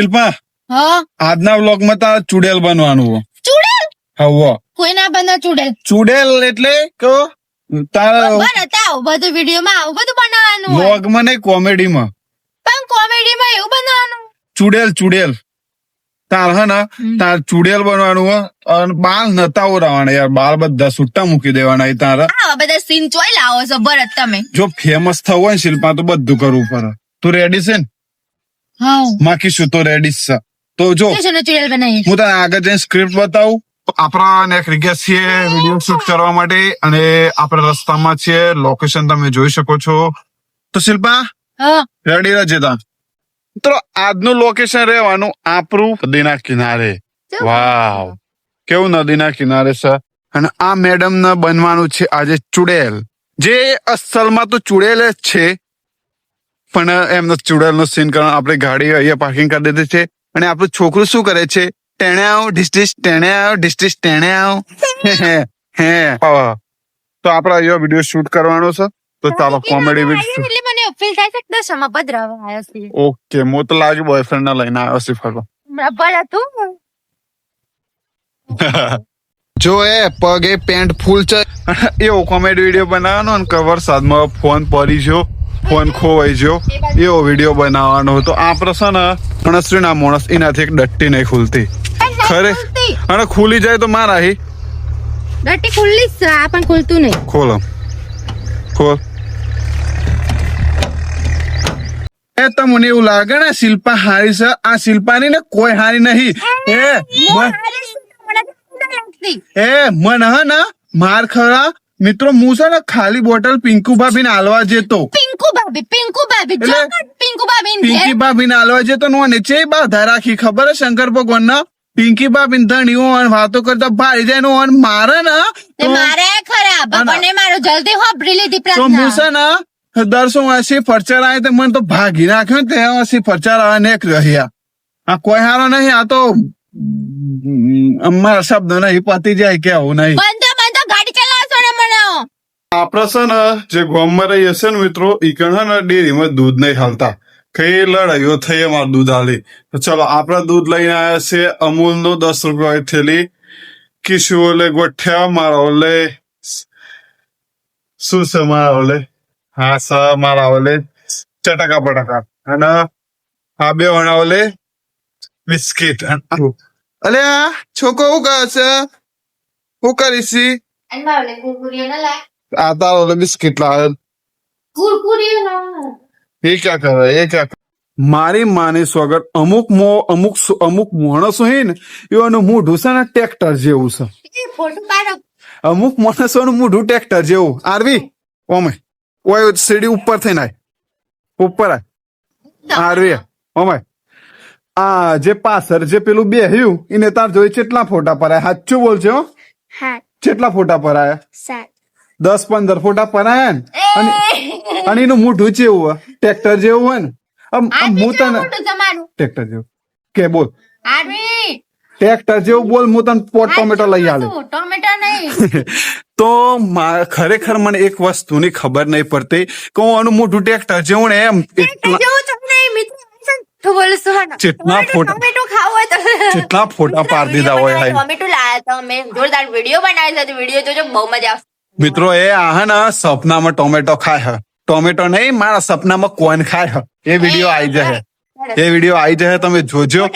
શિલ્પા હા આજના વ્લોગ માં તારે ચુડેલ બનવાનું ચૂડેલ હવો કોઈ ના બને ચૂડેલ ચુડેલ એટલે કે તારા બતાવો બધું વિડીયો માં આવું બધું બનાવવાનું હોય વ્લોગ માં નહીં કોમેડી માં પણ કોમેડી માં એવું બનાવવાનું ચુડેલ ચુડેલ તાર હે ને તાર ચુડેલ બનવાનું હોય અને બાલ નતા ઓરાવાના યાર બાલ બધા છૂટા મૂકી દેવાના એ તારા આવા બધા સીન ચોઈ લાવો છો ભરત તમે જો ફેમસ થવું હોય ને શિલ્પા તો બધું કરવું પડે તું રેડી છે ને હા માકી શું તો રેડી છે તો જો છે ને ચૂડેલ બનાવી હું તને આગળ જઈને સ્ક્રિપ્ટ બતાવું આપણા એક જગ્યા છીએ વિડીયો શૂટ કરવા માટે અને આપણે રસ્તામાં છીએ લોકેશન તમે જોઈ શકો છો તો શિલ્પા હા રેડી રહેજે તા તો આજનું લોકેશન રહેવાનું આપણું નદીના કિનારે વાવ કેવું નદીના કિનારે છે અને આ મેડમ ને બનવાનું છે આજે ચુડેલ જે અસલમાં તો ચુડેલ જ છે પણ એમનો ચુડેલ નો સીન કરવા આપણે ગાડી અહીંયા પાર્કિંગ કરી દીધી છે અને આપણું છોકરું શું કરે છે ટેણે આવ ડિસ્ટિસ ટેણે આવ ડિસ્ટિસ ટેણે આવ હે તો આપણે અહીંયા વિડીયો શૂટ કરવાનો છે તો ચાલો કોમેડી વિડીયો એટલે મને ફીલ થાય છે કે દશમાં પધરાવા આવ્યો છે ઓકે મો તો લાગ્યું બોયફ્રેન્ડ ને લઈને આવ્યો છે ફરવા ભરત તું જો એ પગે પેન્ટ ફૂલ છે એવો કોમેડી વિડીયો બનાવવાનો અને કવર સાદમાં ફોન પડી ગયો ફોન ખોવાઈ ગયો એવો વિડીયો બનાવવાનો હતો આપણે છે ને મણસરી ના માણસ એનાથી એક ડટ્ટી નહીં ખુલતી ખરે અને ખુલી જાય તો મારા હી ડટી ખુલ્લી જ છે આ પણ ખુલતું નહીં ખોલ ખોલ એ તમને એવું લાગે ને શિલ્પા હારી છે આ શિલ્પાની ને કોઈ હારી નહીં મન હ ને માર ખરા મિત્રો હું છે ને ખાલી બોટલ પિંકુ ભાભી ને હાલવા જતો પિંકુ ભાભી એટલે પિંકુ ભાભી પિંકી ભાભી ને હાલવા જતો નો નીચે બાધા રાખી ખબર હે શંકર ભગવાન ના પિંકી ભાભી ધણીઓ વાતો કરતા ભાઈ જાય નો મારે ને તે મારે ખરા ભગવાને મારું જલ્દી હોબરી લીધી તો હું પ્રાર્થના છે ને દરસો વાસી ફરચાર આવે તો મને તો ભાગી નાખ્યો તે વાસી ફરચાર આવે ને એક રહ્યા આ કોઈ હારો નહીં આ તો અમારા શબ્દ નહીં પતી જાય કેવું નહીં બંધો ગાડી ચલાવશો ને મને આપડે છે ને જે ગામમાં રહીએ છે ને મિત્રો ઈ કણ ને ડેરીમાં દૂધ નહીં હાલતા કઈ લડાઈઓ થઈ અમારું દૂધ હાલી તો ચલો આપડે દૂધ લઈને આવ્યા છે અમૂલ નો 10 રૂપિયા થેલી કિશુ ઓલે ગોઠ્યા મારા ઓલે શું છે મારા ઓલે હા સર મારા ઓલે ચટકા પટકા અને આ બે વણા ઓલે બિસ્કીટ અલે છોકો શું કહે છે શું કરીશી આ તારો ઓલે બિસ્કીટ લાવે એ ક્યાં કરે એ ક્યાં મારી માની સ્વગર અમુક માણસો હે ને એવાનું મોઢું છે ને ટ્રેક્ટર જેવું છે અમુક માણસોનું મોઢું ટ્રેક્ટર જેવું આરવી ઓમે ઓય સીડી ઉપર થઈને ઉપર આરવી ઓમે આ જે પાછળ જે પેલું બેહ્યું એને તાર જોઈ કેટલા ફોટા પરાયા સાચું બોલજો કેટલા ફોટા પરાયા 10-15 ફોટા પરાયા ને અને એનું મોઢું જેવું ટ્રેક્ટર જેવું હોય ને હું તને ટ્રેક્ટર જેવું કે બોલ ટ્રેક્ટર જેવું બોલ હું તને પોટ ટોમેટો લઈ આલે ટોમેટો નહીં તો ખરેખર મને એક વસ્તુની ખબર નહીં પડતી કે હું આનું મોઢું ટ્રેક્ટર જેવું ને એમ જેટલા ફોટા પાર દીધા હોય ટોમેટો લાયા તો અમે જોરદાર વિડીયો બનાવ્યો છે વિડીયો જોજો બહુ મજા આવશે મિત્રો એ આ ને સપનામાં ટોમેટો ખાય ટોમેટો નહીં મારા સપનામાં કોણ ખાય એ વિડીયો આવી જાય તમે જોજો